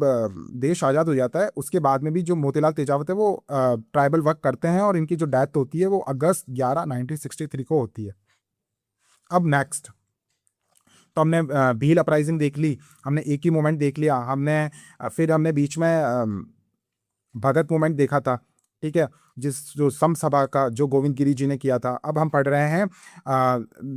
देश आज़ाद हो जाता है उसके बाद में भी जो मोतीलाल तेजावत है वो ट्राइबल वर्क करते हैं और इनकी जो डेथ होती है वो अगस्त 11 1963 को होती है। अब नेक्स्ट तो हमने भील अपराइजिंग देख ली, हमने एक ही मोमेंट देख लिया, हमने फिर हमने बीच में भगत मूवमेंट देखा था, ठीक है, जिस जो सम सभा का जो गोविंद गिरी जी ने किया था। अब हम पढ़ रहे हैं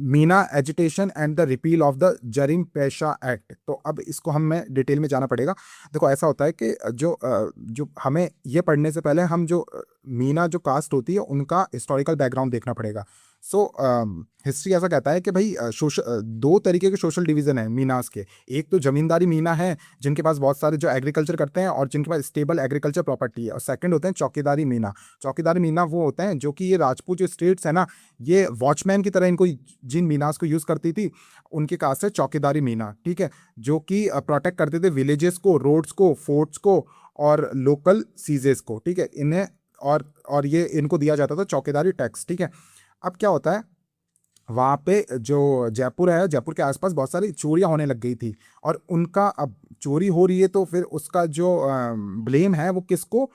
Meena agitation and the repeal of the Jarayam Pesha act. तो अब इसको हमें डिटेल में जाना पड़ेगा। देखो ऐसा होता है कि जो हमें ये पढ़ने से पहले हम जो मीना जो कास्ट होती है उनका हिस्टोरिकल बैकग्राउंड देखना पड़ेगा। सो हिस्ट्री ऐसा कहता है कि भाई दो तरीके के सोशल डिवीजन है मीनास के। एक तो जमींदारी मीना है जिनके पास बहुत सारे जो एग्रीकल्चर करते हैं और जिनके पास स्टेबल एग्रीकल्चर प्रॉपर्टी है। और सेकंड होते हैं चौकीदारी मीना। चौकीदारी मीना वो होते हैं जो कि ये राजपूत जो स्टेट्स है ना, ये वॉचमैन की तरह इनको जिन मीनास को यूज करती थी उनके कास्ट है चौकीदारी मीना, ठीक है, जो कि प्रोटेक्ट करते थे विलेजेस को, रोड्स को, फोर्ट्स को और लोकल सीजेस को, ठीक है। इन्हें और ये इनको दिया जाता था चौकीदारी टैक्स, ठीक है। अब क्या होता है, वहाँ पे जो जयपुर है, जयपुर के आसपास बहुत सारी चोरियां होने लग गई थी और उनका अब चोरी हो रही है तो फिर उसका जो ब्लेम है वो किसको,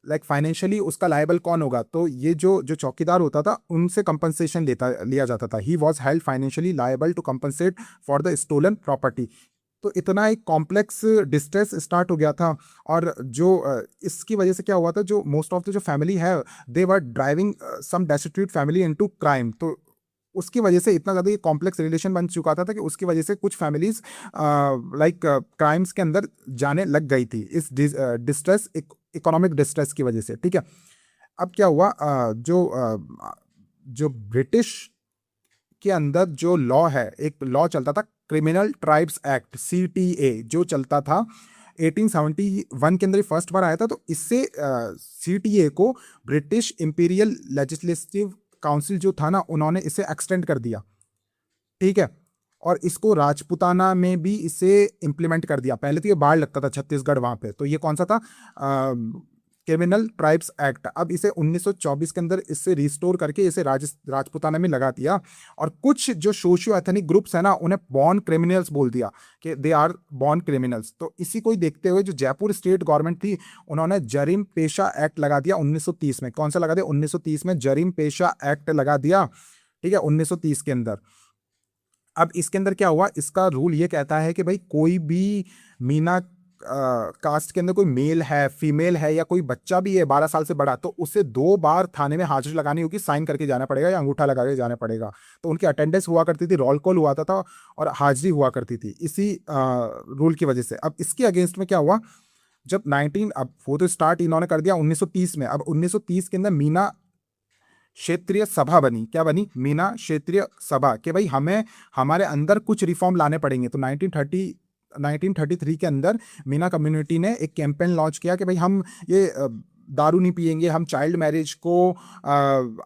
लाइक फाइनेंशियली उसका लायबल कौन होगा? तो ये जो जो चौकीदार होता था उनसे कंपनसेशन लिया जाता था। He was held financially liable to compensate for the stolen property. तो इतना एक कॉम्प्लेक्स डिस्ट्रेस स्टार्ट हो गया था। और जो इसकी वजह से क्या हुआ था, जो मोस्ट ऑफ द जो फैमिली है they were driving some destitute family into crime. तो उसकी वजह से इतना ज़्यादा ये कॉम्प्लेक्स रिलेशन बन चुका था कि उसकी वजह से कुछ फैमिलीज लाइक क्राइम्स के अंदर जाने लग गई थी इस डिस्ट्रेस, इकोनॉमिक डिस्ट्रेस की वजह से, ठीक है। अब क्या हुआ, जो ब्रिटिश के अंदर जो लॉ है, एक लॉ चलता था क्रिमिनल ट्राइब्स एक्ट CTA जो चलता था 1871 के अंदर फर्स्ट बार आया था। तो इससे CTA को ब्रिटिश इंपीरियल लेजिस्लेटिव काउंसिल जो था ना उन्होंने इसे एक्सटेंड कर दिया, ठीक है। और इसको राजपुताना में भी इसे इंप्लीमेंट कर दिया। पहले तो ये बाढ़ लगता था छत्तीसगढ़ वहां पे, तो ये कौन सा था, क्रिमिनल ट्राइब्स एक्ट, अब इसे 1924 के अंदर इससे रिस्टोर करके इसे राजपूताना में लगा दिया, और कुछ जो सोशियो एथनिक ग्रुप्स है ना उन्हें बॉर्न क्रिमिनल्स बोल दिया कि दे आर बॉर्न क्रिमिनल्स। तो इसी को ही देखते हुए जो जयपुर स्टेट गवर्नमेंट थी उन्होंने जरीम पेशा एक्ट लगा दिया 1930 में। कौन सा लगा दिया? 1930 में जरीम पेशा एक्ट लगा दिया, ठीक है, 1930 के अंदर। अब इसके अंदर क्या हुआ, इसका रूल ये कहता है कि भाई कोई भी मीना कास्ट के अंदर कोई मेल है, फीमेल है, या कोई बच्चा भी है 12 साल से बड़ा, तो उसे 2 बार थाने में हाजिरी लगानी होगी, साइन करके जाना पड़ेगा या अंगूठा लगा के जाना पड़ेगा। तो उनकी अटेंडेंस हुआ करती थी, रोल कॉल हुआ था और हाजिरी हुआ करती थी इसी रूल की वजह से। अब इसके अगेंस्ट में क्या हुआ, जब 19 अब वो तो स्टार्ट इन्होंने कर दिया 1930 में। अब 1930 के अंदर मीना क्षेत्रीय सभा बनी। क्या बनी? मीना क्षेत्रीय सभा, कि भाई हमें हमारे अंदर कुछ रिफॉर्म लाने पड़ेंगे। तो 1933 के अंदर मीना कम्युनिटी ने एक कैंपेन लॉन्च किया कि भाई हम ये दारू नहीं पिएंगे, हम चाइल्ड मैरिज को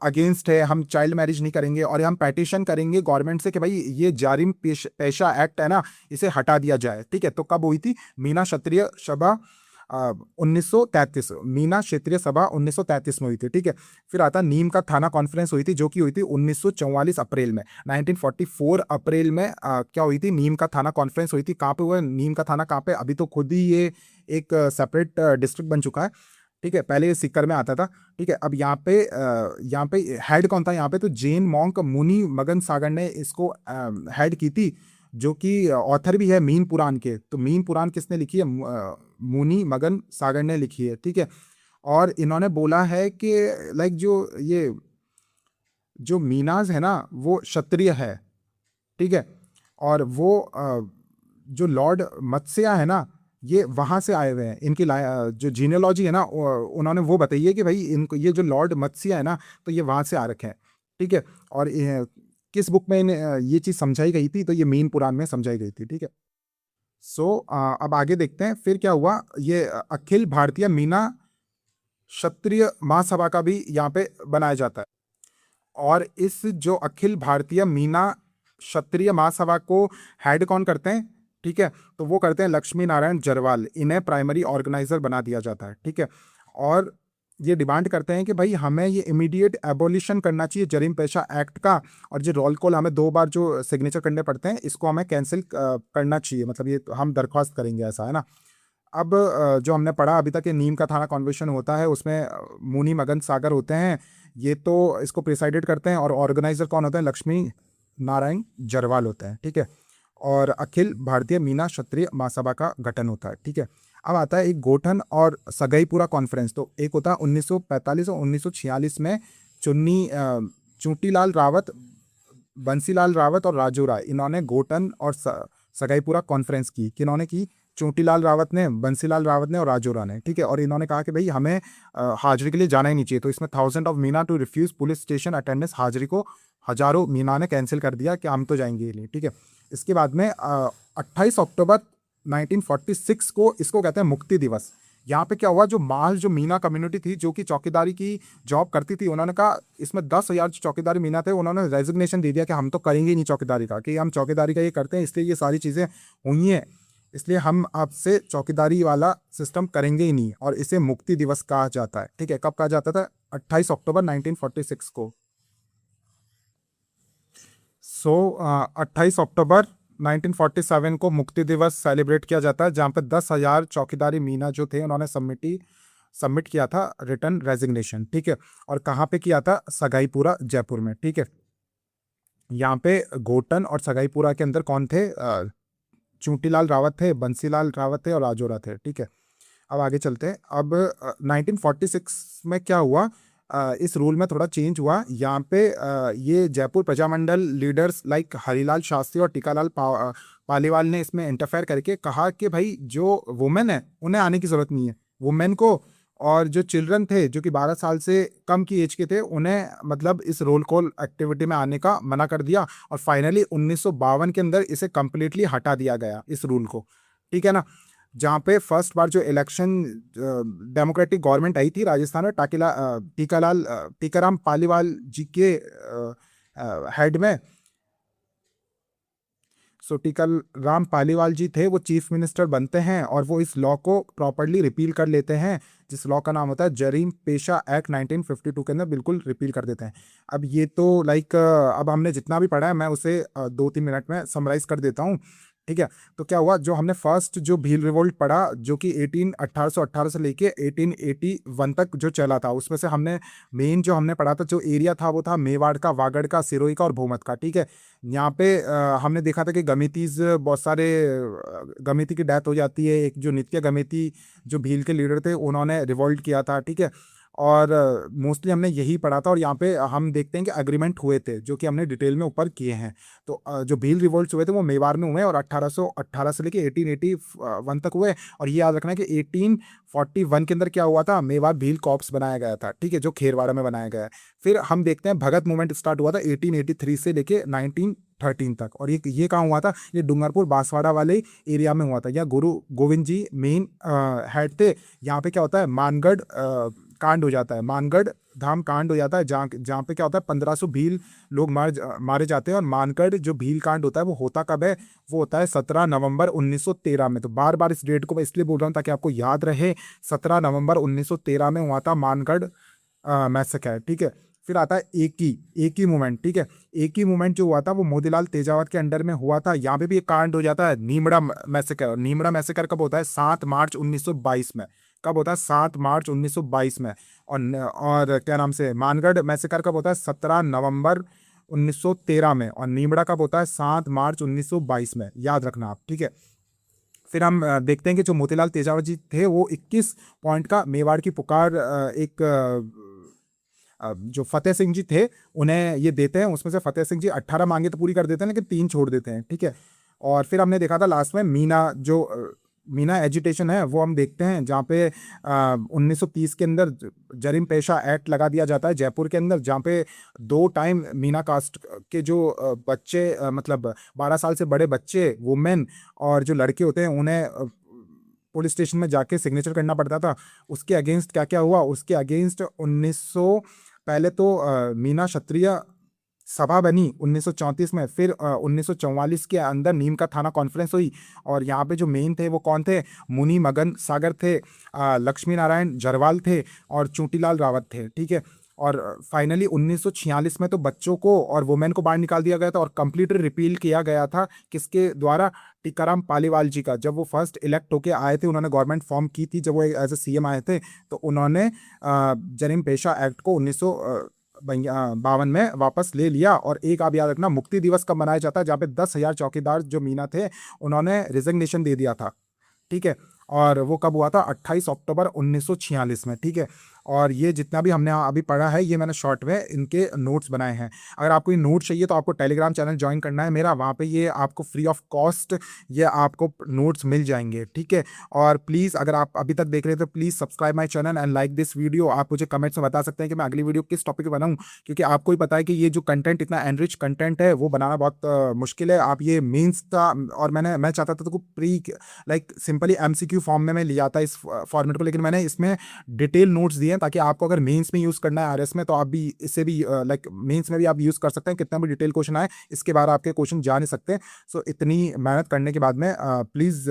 अगेंस्ट है, हम चाइल्ड मैरिज नहीं करेंगे, और हम पेटिशन करेंगे गवर्नमेंट से कि भाई ये जारिम पेशा एक्ट है ना इसे हटा दिया जाए। ठीक है, तो कब हुई थी मीना क्षेत्रीय सभा? 1933, मीना क्षेत्रीय सभा 1933 में हुई थी। ठीक है, फिर आता नीम का थाना कॉन्फ्रेंस हुई थी, जो कि हुई थी 1944 अप्रैल में। 1944 अप्रैल में क्या हुई थी? नीम का थाना कॉन्फ्रेंस हुई थी। कहाँ पे हुआ नीम का थाना? कहाँ पे? अभी तो खुद ही ये एक सेपरेट डिस्ट्रिक्ट बन चुका है। ठीक है, पहले ये सीकर में आता था। ठीक है, अब यहाँ पे हेड कौन था? यहाँ पे तो जैन मॉन्क मुनि मगन सागर ने इसको हेड की थी, जो कि ऑथर भी है मीन पुराण के। तो मीन पुराण किसने लिखी है? मुनि मगन सागर ने लिखी है। ठीक है, और इन्होंने बोला है कि लाइक जो मीनाज है ना वो क्षत्रिय है। ठीक है, और वो जो लॉर्ड मत्स्या है ना ये वहां से आए हुए हैं। इनकी जो जीनियोलॉजी है ना उन्होंने वो बताई है कि भाई इनको ये जो लॉर्ड मत्स्या है ना तो ये वहां से आ रखे हैं। ठीक है, और किस बुक में ये चीज समझाई गई थी? तो ये मीन पुराण में समझाई गई थी। ठीक है, सो अब आगे देखते हैं फिर क्या हुआ। ये अखिल भारतीय मीना क्षत्रिय महासभा का भी यहाँ पे बनाया जाता है, और इस जो अखिल भारतीय मीना क्षत्रिय महासभा को हेड कौन करते हैं? ठीक है, तो वो करते हैं लक्ष्मी नारायण जरवाल। इन्हें प्राइमरी ऑर्गेनाइजर बना दिया जाता है। ठीक है, और ये डिमांड करते हैं कि भाई हमें ये इमीडिएट एबोलिशन करना चाहिए जरीम पेशा एक्ट का, और जो रोल कॉल हमें 2 बार जो सिग्नेचर करने पड़ते हैं इसको हमें कैंसिल करना चाहिए। मतलब ये हम दरख्वास्त करेंगे, ऐसा है ना। अब जो हमने पढ़ा अभी तक, ये नीम का थाना कन्वेंशन होता है, उसमें मुनि मगन सागर होते हैं, ये तो इसको प्रिसाइडेड करते हैं, और ऑर्गेनाइजर कौन होते हैं? लक्ष्मी नारायण जरवाल होते हैं। ठीक है, और अखिल भारतीय मीना क्षत्रिय महासभा का गठन होता है। ठीक है, अब आता है एक गोठन और सगाईपुरा कॉन्फ्रेंस। तो एक होता है 1945 और 1946 में चूंटीलाल रावत, बंसीलाल रावत और राजू राय, इन्होंने गोठन और सगाईपुरा कॉन्फ्रेंस की। किन्होंने की? चूंटीलाल रावत ने, बंसीलाल रावत ने और राजू राय ने। ठीक है, और इन्होंने कहा कि भाई हमें हाजिरी के लिए जाना ही नहीं चाहिए। तो इसमें 1000 of Meena to refuse police station attendance, हाजिरी को हजारों मीना ने कैंसिल कर दिया कि हम तो जाएंगे ही नहीं। ठीक है, इसके बाद में 28 अक्टूबर 1946 को इसको कहते हैं मुक्ति दिवस। यहाँ पे क्या हुआ, जो मीना कम्युनिटी थी जो कि चौकीदारी की जॉब करती थी, उन्होंने कहा इसमें 10,000 चौकीदारी मीना थे, उन्होंने रेजिग्नेशन दे दिया कि हम तो करेंगे ही नहीं चौकीदारी का, कि हम चौकीदारी का ये करते हैं इसलिए ये सारी चीज़ें हुई हैं, इसलिए हम आपसे चौकीदारी वाला सिस्टम करेंगे ही नहीं, और इसे मुक्ति दिवस कहा जाता है। ठीक है, कब कहा जाता था? 28 अक्टूबर 1946 को। 28 अक्टूबर 1947 को मुक्ति दिवस सेलिब्रेट किया जाता है, जहाँ पे 10,000 चौकीदारी मीना जो थे उन्होंने सबमिट किया था रिटर्न रेजिग्नेशन। ठीक है, और कहाँ पे किया था? सगाईपुरा जयपुर में। ठीक है, यहाँ पे गोटन और सगाईपुरा के अंदर कौन थे? चूंटीलाल रावत थे, बंसीलाल रावत थे और राजोरा थे। ठीक है, अब आगे चलते हैं। अब 1946 में क्या हुआ, इस रूल में थोड़ा चेंज हुआ। यहाँ पे ये जयपुर प्रजामंडल लीडर्स लाइक हरिलाल शास्त्री और टीकालाल पालीवाल ने इसमें इंटरफेयर करके कहा कि भाई जो वुमेन है उन्हें आने की जरूरत नहीं है। वुमेन को और जो चिल्ड्रन थे जो कि 12 साल से कम की एज के थे उन्हें मतलब इस रोल कॉल एक्टिविटी में आने का मना कर दिया, और फाइनली 1952 के अंदर इसे कंप्लीटली हटा दिया गया इस रूल को। ठीक है ना, जहाँ पे फर्स्ट बार जो इलेक्शन डेमोक्रेटिक गवर्नमेंट आई थी राजस्थान में टीकाराम पालीवाल जी के हेड में। सोटिकल राम पालीवाल जी थे, वो चीफ मिनिस्टर बनते हैं और वो इस लॉ को प्रॉपर्ली रिपील कर लेते हैं, जिस लॉ का नाम होता है जरीम पेशा एक्ट 1952 के अंदर बिल्कुल रिपील कर देते हैं। अब ये तो लाइक अब हमने जितना भी पढ़ा है मैं उसे 2-3 मिनट में समराइज कर देता हूँ, ठीक है। तो क्या हुआ, जो हमने फर्स्ट जो भील रिवोल्ट पढ़ा जो कि 1818 से लेके 1881 तक जो चला था, उसमें से हमने मेन जो हमने पढ़ा था, जो एरिया था वो था मेवाड़ का, वागड़ का, सिरोही का और भूमत का, ठीक है। यहाँ पे हमने देखा था कि गमीतीज बहुत सारे गमीती की डेथ हो जाती है। एक जो नित्य गमीती जो भील के लीडर थे उन्होंने रिवोल्ट किया था, ठीक है। और मोस्टली हमने यही पढ़ा था और यहाँ पे हम देखते हैं कि एग्रीमेंट हुए थे जो कि हमने डिटेल में ऊपर किए हैं। तो जो भील रिवोल्ट्स हुए थे वो मेवाड़ में हुए और 1818 से लेके 1881 तक हुए। और ये याद रखना है कि 1841 के अंदर क्या हुआ था, मेवाड़ भील कॉर्प्स बनाया गया था, ठीक है, जो खेरवाड़ा में बनाया गया है। फिर हम देखते हैं भगत मूवमेंट स्टार्ट हुआ था 1883 से लेके 1913 तक। और ये कहाँ हुआ था, ये डूंगरपुर बांसवाड़ा वाले एरिया में हुआ था। यहाँ गुरु गोविंद जी मेन हेड थे। यहाँ पे क्या होता है, मानगढ़ कांड हो जाता है, मानगढ़ धाम कांड हो जाता है, जहाँ पे क्या होता है 1500 भील लोग मारे जाते हैं। और मानगढ़ जो भील कांड होता है वो होता कब है, वो होता है 17 नवंबर 1913 में। तो बार बार इस डेट को मैं इसलिए बोल रहा हूँ ताकि आपको याद रहे, 17 नवंबर 1913 में हुआ था मानगढ़ मैसेकर, ठीक है। फिर आता है एक ही मूवमेंट, ठीक है। एक ही मूवमेंट जो हुआ था वो मोतीलाल तेजावत के अंडर में हुआ था। यहाँ पे भी एक कांड हो जाता है नीमड़ा मैसेकर। नीमड़ा मैसेकर कब होता है, 7 मार्च 1922 में। कब होता है, 7 मार्च 1922 में। और क्या नाम से मानगढ़ मैसेकर कब होता है, 17 नवंबर 1913 में। और नीमड़ा कब होता है, 7 मार्च 1922 में, याद रखना आप, ठीक है। फिर हम देखते हैं कि जो मोतीलाल तेजावत जी थे वो 21 पॉइंट का मेवाड़ की पुकार जो फतेह सिंह जी थे उन्हें ये देते हैं। उसमें से फतेह सिंह जी 18 मांगे तो पूरी कर देते हैं लेकिन 3 छोड़ देते हैं, ठीक है। और फिर हमने देखा था लास्ट में मीना, जो मीना एजिटेशन है वो हम देखते हैं, जहाँ पे 1930 के अंदर जरीम पेशा एक्ट लगा दिया जाता है जयपुर के अंदर, जहाँ पे 2 टाइम मीना कास्ट के जो बच्चे मतलब 12 साल से बड़े बच्चे, वुमेन और जो लड़के होते हैं उन्हें पुलिस स्टेशन में जाके सिग्नेचर करना पड़ता था। उसके अगेंस्ट क्या क्या हुआ, उसके अगेंस्ट 1900 पहले तो मीना क्षत्रिय सभा बनी 1934 में। फिर 1944 के अंदर नीम का थाना कॉन्फ्रेंस हुई। और यहाँ पे जो मेन थे वो कौन थे, मुनि मगन सागर थे, लक्ष्मी नारायण जरवाल थे और चूटीलाल रावत थे, ठीक है। और फाइनली 1946 में तो बच्चों को और वुमेन को बाहर निकाल दिया गया था और कंप्लीट रिपील किया गया था, किसके द्वारा, टीकाराम पालीवाल जी का। जब वो फर्स्ट इलेक्ट होके आए थे, उन्होंने गवर्नमेंट फॉर्म की थी, जब वो एज ए सीएम आए थे तो उन्होंने जरीम पेशा एक्ट को 1952 में वापस ले लिया। और एक आप याद रखना, मुक्ति दिवस कब मनाया जाता है, जहाँ पे 10,000 चौकीदार जो मीना थे उन्होंने रिजिग्नेशन दे दिया था, ठीक है। और वो कब हुआ था, 28 अक्टूबर 1946 में, ठीक है। और ये जितना भी हमने अभी पढ़ा है ये मैंने शॉर्ट में इनके नोट्स बनाए हैं। अगर आपको ये नोट चाहिए तो आपको टेलीग्राम चैनल ज्वाइन करना है मेरा, वहाँ पे ये आपको फ्री ऑफ कॉस्ट ये आपको नोट्स मिल जाएंगे, ठीक है। और प्लीज़ अगर आप अभी तक देख रहे हैं तो please subscribe my channel and like this video. आप मुझे कमेंट्स में बता सकते हैं कि मैं अगली वीडियो किस टॉपिक पर बनाऊँ, क्योंकि आपको ही पता है कि ये जो कंटेंट इतना एनरिच कंटेंट है वो बनाना बहुत मुश्किल है। आप ये मीन्स का, और मैं चाहता था तो pre like simply MCQ form में मैं लिया था इस फॉर्मेट को, लेकिन मैंने इसमें डिटेल नोट्स दिए हैं ताकि आपको अगर मेंस में यूज़ करना है RS में तो आप भी इससे भी लाइक मेंस में भी आप यूज़ कर सकते हैं। कितना भी डिटेल क्वेश्चन आए इसके बारे आपके क्वेश्चन जा नहीं सकते। सो इतनी मेहनत करने के बाद में प्लीज़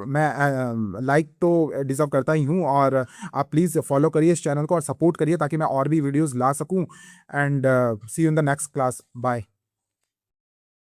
मैं लाइक तो डिज़र्व करता ही हूँ, और आप प्लीज़ फॉलो करिए इस चैनल को और सपोर्ट करिए ताकि मैं और भी वीडियोज़ ला सकूँ। And see you in the next class, bye.